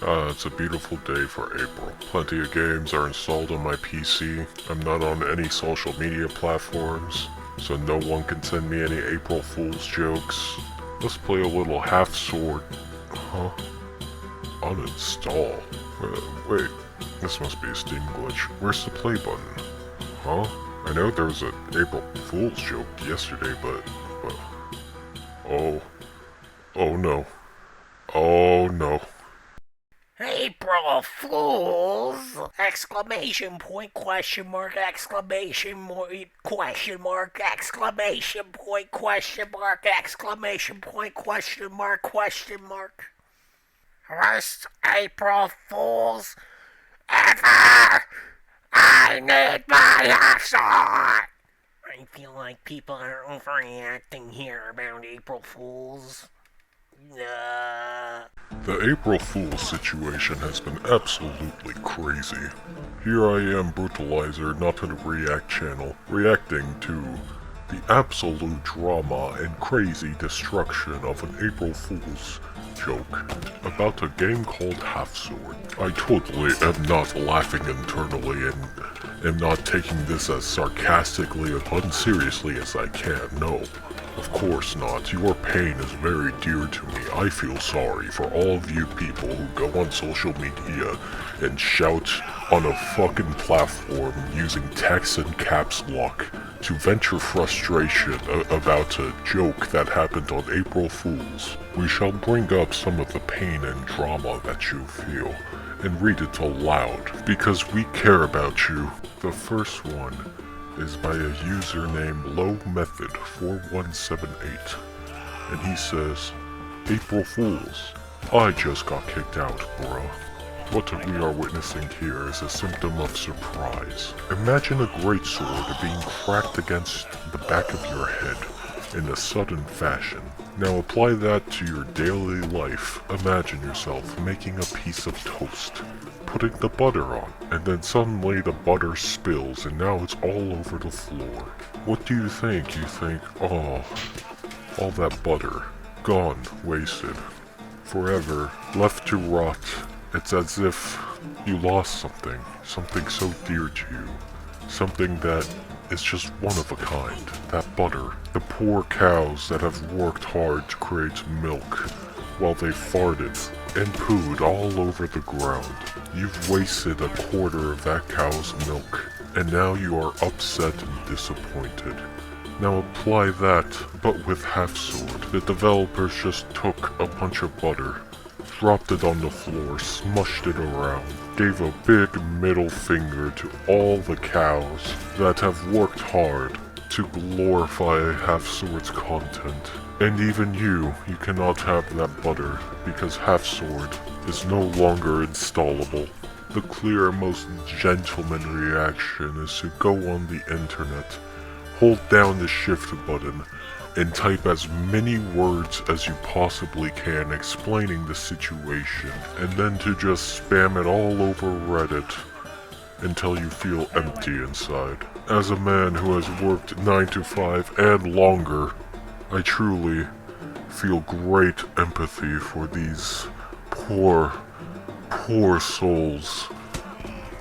It's a beautiful day for April. Plenty of games are installed on my PC. I'm not on any social media platforms, so no one can send me any April Fool's jokes. Let's play a little Half Sword. Huh? Uninstall? Wait, this must be a Steam glitch. Where's the play button? Huh? I know there was an April Fool's joke yesterday, but... Oh. Oh no. Oh no. April Fools! Exclamation point, question mark, exclamation point, question mark, exclamation point, question mark, exclamation point, question mark, question mark. Worst April Fools ever! I need my answer! I feel like people are overreacting here about April Fools. The April Fool's situation has been absolutely crazy. Here I am, Brutalizer, not in a React channel, reacting to the absolute drama and crazy destruction of an April Fool's joke about a game called Half Sword. I totally am not laughing internally and am not taking this as sarcastically and unseriously as I can, no. Of course not. Your pain is very dear to me. I feel sorry for all of you people who go on social media and shout on a fucking platform using text and caps lock to vent your frustration about a joke that happened on April Fools. We shall bring up some of the pain and drama that you feel and read it aloud because we care about you. The first one is by a user named LowMethod4178, and he says, April Fools, I just got kicked out, bruh. What we are witnessing here is a symptom of surprise. Imagine a greatsword being cracked against the back of your head in a sudden fashion. Now apply that to your daily life. Imagine yourself making a piece of toast, putting the butter on, and then suddenly the butter spills and now it's all over the floor. What do you think? You think, oh, all that butter, gone, wasted, forever, left to rot. It's as if you lost something so dear to you, something that is just one of a kind, that butter. The poor cows that have worked hard to create milk while they farted and pooed all over the ground. You've wasted a quarter of that cow's milk, and now you are upset and disappointed. Now apply that, but with Half Sword. The developers just took a bunch of butter, dropped it on the floor, smushed it around, gave a big middle finger to all the cows that have worked hard to glorify Half Sword's content. And even you cannot have that butter because Half Sword is no longer installable. The clear, most gentleman reaction is to go on the internet, hold down the shift button, and type as many words as you possibly can explaining the situation, and then to just spam it all over Reddit until you feel empty inside. As a man who has worked 9 to 5 and longer, I truly feel great empathy for these poor souls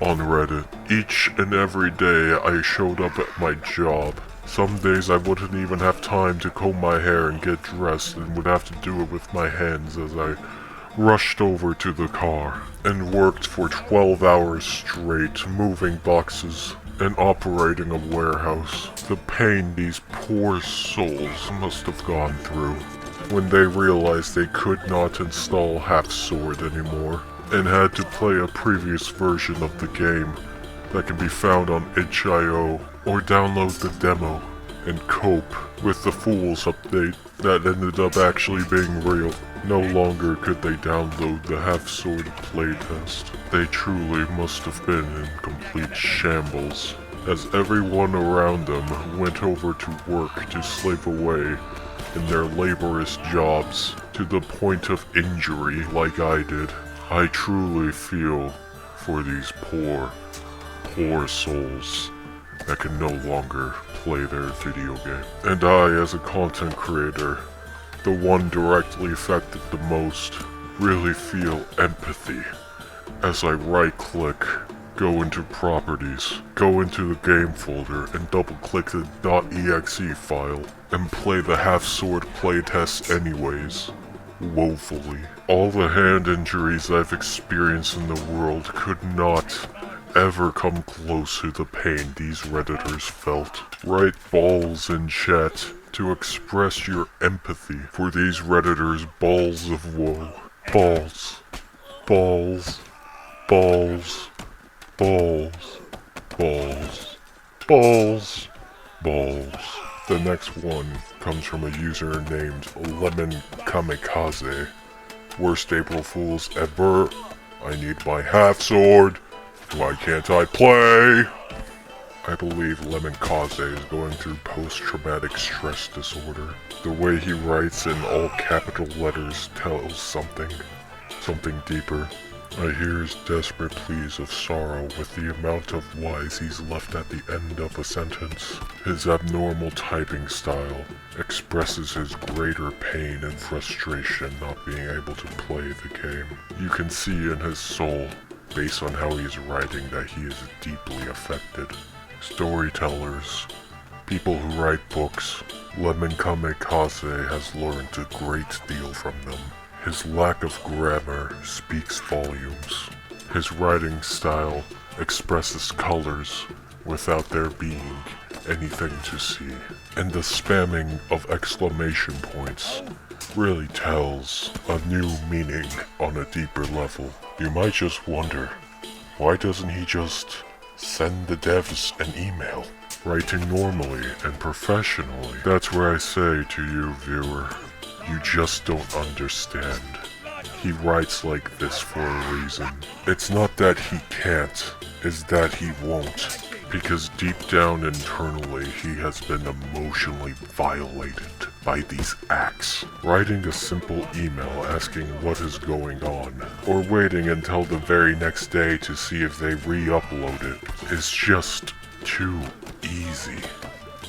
on Reddit. Each and every day I showed up at my job. Some days I wouldn't even have time to comb my hair and get dressed and would have to do it with my hands as I rushed over to the car and worked for 12 hours straight, moving boxes and operating a warehouse. The pain these poor souls must have gone through when they realized they could not install Half Sword anymore and had to play a previous version of the game that can be found on itch.io, or download the demo and cope with the Fools update that ended up actually being real. No longer could they download the Half Sword playtest. They truly must have been in complete shambles, as everyone around them went over to work to slave away in their laborious jobs to the point of injury like I did. I truly feel for these poor souls that can no longer play their video game. And I, as a content creator, the one directly affected the most, really feel empathy as I right-click, go into Properties, go into the game folder, and double-click the .exe file, and play the half-sword playtest anyways. Woefully. All the hand injuries I've experienced in the world could not ever come close to the pain these Redditors felt. Write balls in chat to express your empathy for these Redditors' balls of woe. Balls. Balls. Balls. Balls. Balls. Balls. Balls. The next one comes from a user named Lemon Kamikaze. Worst April Fools ever. I need my half sword. Why can't I play? I believe Lemon Kaze is going through post-traumatic stress disorder. The way he writes in all capital letters tells something deeper. I hear his desperate pleas of sorrow with the amount of Y's he's left at the end of a sentence. His abnormal typing style expresses his greater pain and frustration not being able to play the game. You can see in his soul, based on how he is writing, that he is deeply affected. Storytellers, people who write books, Lemon Kamikaze has learned a great deal from them. His lack of grammar speaks volumes. His writing style expresses colors without there being anything to see. And the spamming of exclamation points really tells a new meaning on a deeper level. You might just wonder, why doesn't he just send the devs an email? Writing normally and professionally. That's where I say to you, viewer, you just don't understand. He writes like this for a reason. It's not that he can't, it's that he won't. Because deep down internally, he has been emotionally violated by these acts. Writing a simple email asking what is going on, or waiting until the very next day to see if they re-upload it, is just too easy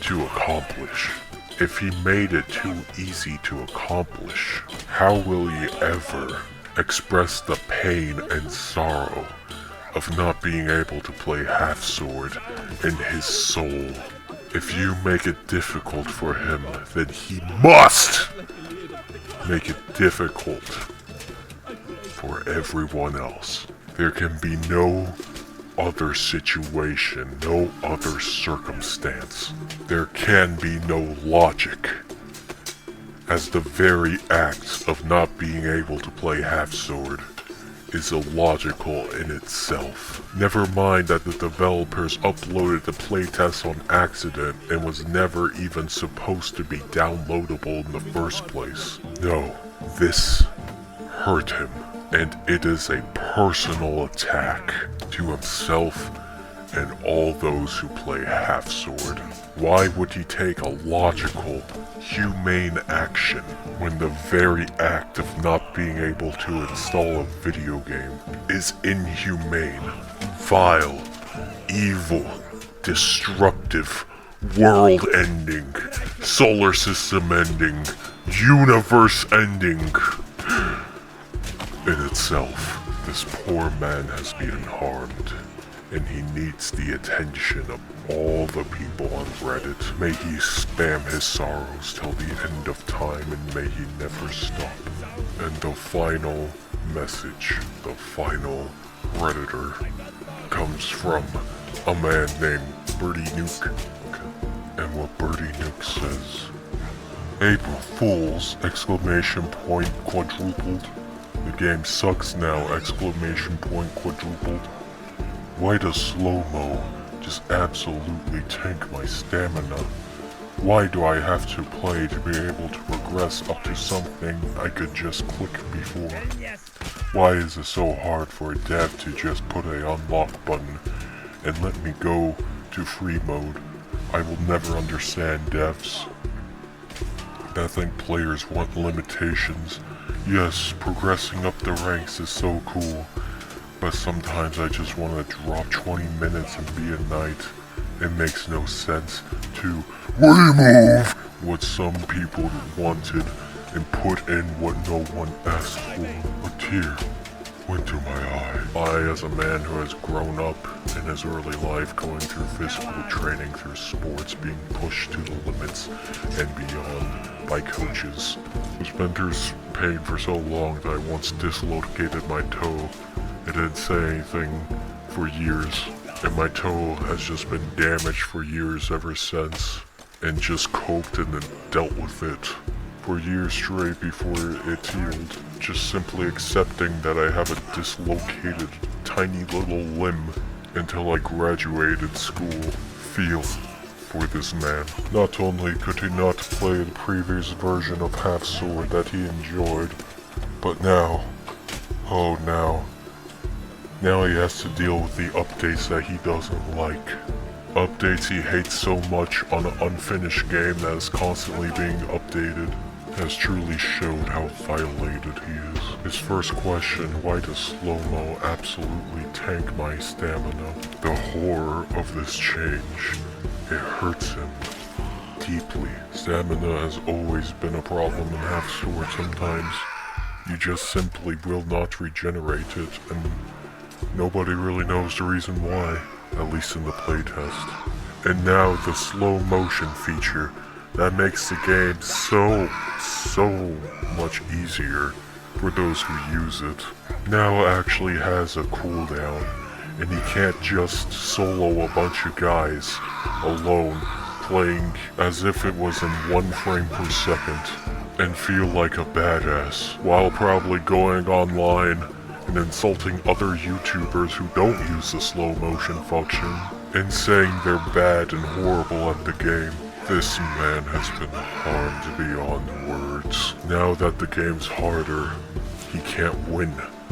to accomplish. If he made it too easy to accomplish, how will he ever express the pain and sorrow of not being able to play half-sword in his soul? If you make it difficult for him, then he must make it difficult for everyone else. There can be no other situation, no other circumstance. There can be no logic, as the very act of not being able to play half-sword is illogical in itself. Never mind that the developers uploaded the playtest on accident and was never even supposed to be downloadable in the first place. No, this hurt him, and it is a personal attack to himself and all those who play half-sword. Why would he take a logical, humane action when the very act of not being able to install a video game is inhumane, vile, evil, destructive, world-ending, solar system-ending, universe-ending? In itself, this poor man has been harmed, and he needs the attention of all the people on Reddit. May he spam his sorrows till the end of time, and may he never stop. And the final message, the final Redditor, comes from a man named Birdie Nuke. And what Birdie Nuke says: April Fools! Exclamation point quadrupled. The game sucks now! Exclamation point quadrupled. Why does slow-mo just absolutely tank my stamina? Why do I have to play to be able to progress up to something I could just click before? Why is it so hard for a dev to just put a unlock button and let me go to free mode? I will never understand devs. I think players want limitations. Yes, progressing up the ranks is so cool, but sometimes I just want to drop 20 minutes and be a knight. It makes no sense to remove what some people wanted and put in what no one asked for. A tear went to my eye. I, as a man who has grown up in his early life going through physical training, through sports, being pushed to the limits and beyond by coaches, who's been through pain for so long that I once dislocated my toe. It didn't say anything for years, and my toe has just been damaged for years ever since, and just coped and then dealt with it for years straight before it healed, just simply accepting that I have a dislocated tiny little limb until I graduated school. Feel for this man. Not only could he not play the previous version of Half Sword that he enjoyed, but now he has to deal with the updates that he doesn't like. Updates he hates so much on an unfinished game that is constantly being updated has truly showed how violated he is. His first question, why does slow-mo absolutely tank my stamina? The horror of this change, it hurts him deeply. Stamina has always been a problem in Half Sword. Sometimes you just simply will not regenerate it, and nobody really knows the reason why, at least in the playtest. And now the slow motion feature that makes the game so much easier for those who use it, now actually has a cooldown, and he can't just solo a bunch of guys alone, playing as if it was in 1 frame per second, and feel like a badass, while probably going online and insulting other YouTubers who don't use the slow motion function, and saying they're bad and horrible at the game. This man has been harmed beyond words. Now that the game's harder, he can't win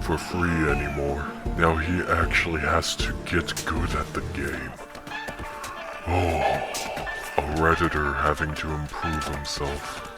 for free anymore. Now he actually has to get good at the game. Oh, a Redditor having to improve himself.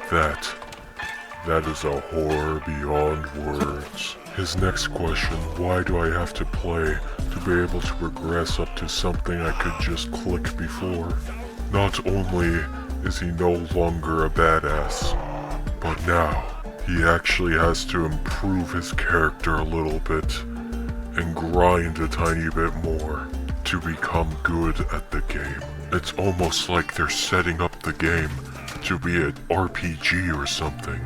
That is a horror beyond words. His next question, why do I have to play to be able to progress up to something I could just click before? Not only is he no longer a badass, but now he actually has to improve his character a little bit and grind a tiny bit more to become good at the game. It's almost like they're setting up the game to be an RPG or something.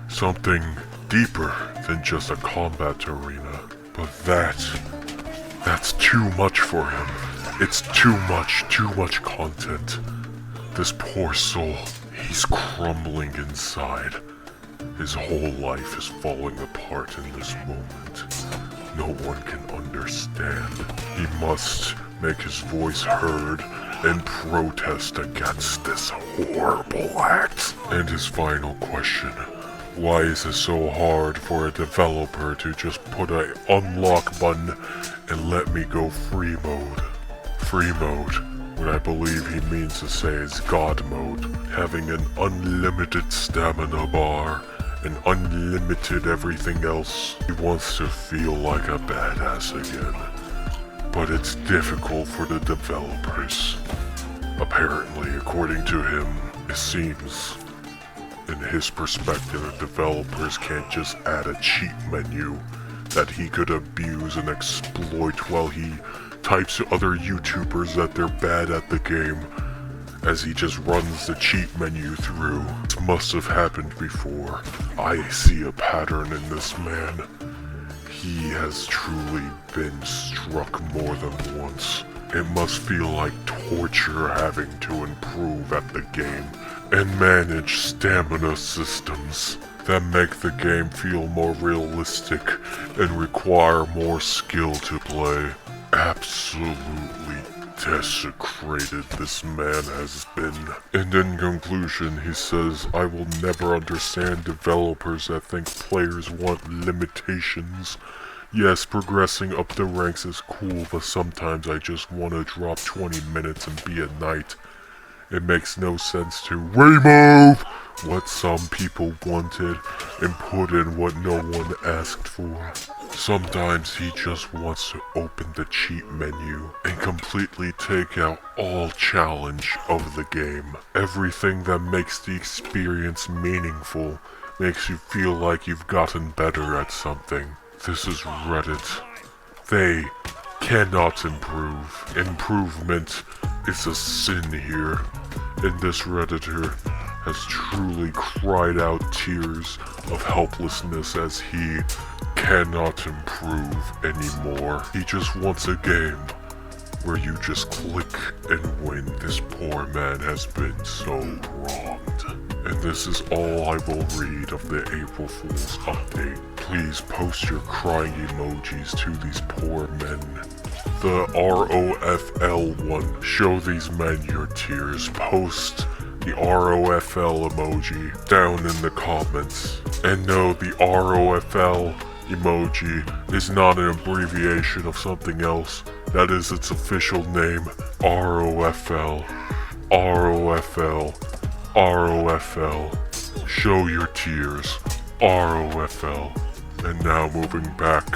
Something deeper than just a combat arena. But that's too much for him. It's too much content. This poor soul, he's crumbling inside. His whole life is falling apart in this moment. No one can understand. He must make his voice heard and protest against this horrible act. And his final question, why is it so hard for a developer to just put an unlock button and let me go free mode? Free mode, what I believe he means to say is God mode, having an unlimited stamina bar and unlimited everything else. He wants to feel like a badass again. But it's difficult for the developers. Apparently, according to him, it seems, in his perspective, the developers can't just add a cheat menu that he could abuse and exploit while he types to other YouTubers that they're bad at the game as he just runs the cheat menu through. This must have happened before. I see a pattern in this man. He has truly been struck more than once. It must feel like torture having to improve at the game and manage stamina systems that make the game feel more realistic and require more skill to play. Absolutely desecrated this man has been. And in conclusion, he says, I will never understand developers that think players want limitations. Yes, progressing up the ranks is cool, but sometimes I just want to drop 20 minutes and be a knight. It makes no sense to remove what some people wanted and put in what no one asked for. Sometimes he just wants to open the cheat menu and completely take out all challenge of the game. Everything that makes the experience meaningful makes you feel like you've gotten better at something. This is Reddit. They cannot improve. Improvement is a sin here. And this Redditor has truly cried out tears of helplessness as he cannot improve anymore. He just wants a game where you just click and win. This poor man has been so wronged. And this is all I will read of the April Fool's update. Please post your crying emojis to these poor men. The ROFL one, show these men your tears. Post the ROFL emoji down in the comments. And no, the ROFL emoji is not an abbreviation of something else. That is its official name. ROFL. ROFL. ROFL. Show your tears. ROFL. And now moving back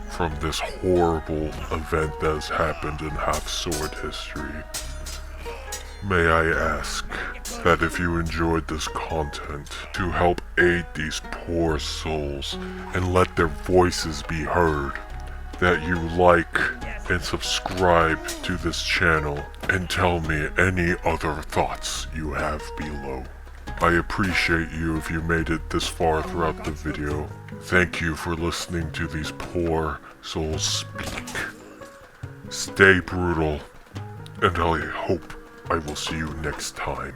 from this horrible event that has happened in Half Sword history, may I ask that if you enjoyed this content, to help aid these poor souls and let their voices be heard, that you like and subscribe to this channel and tell me any other thoughts you have below. I appreciate you if you made it this far throughout the video. Thank you for listening to these poor souls speak. Stay brutal, and I hope I will see you next time.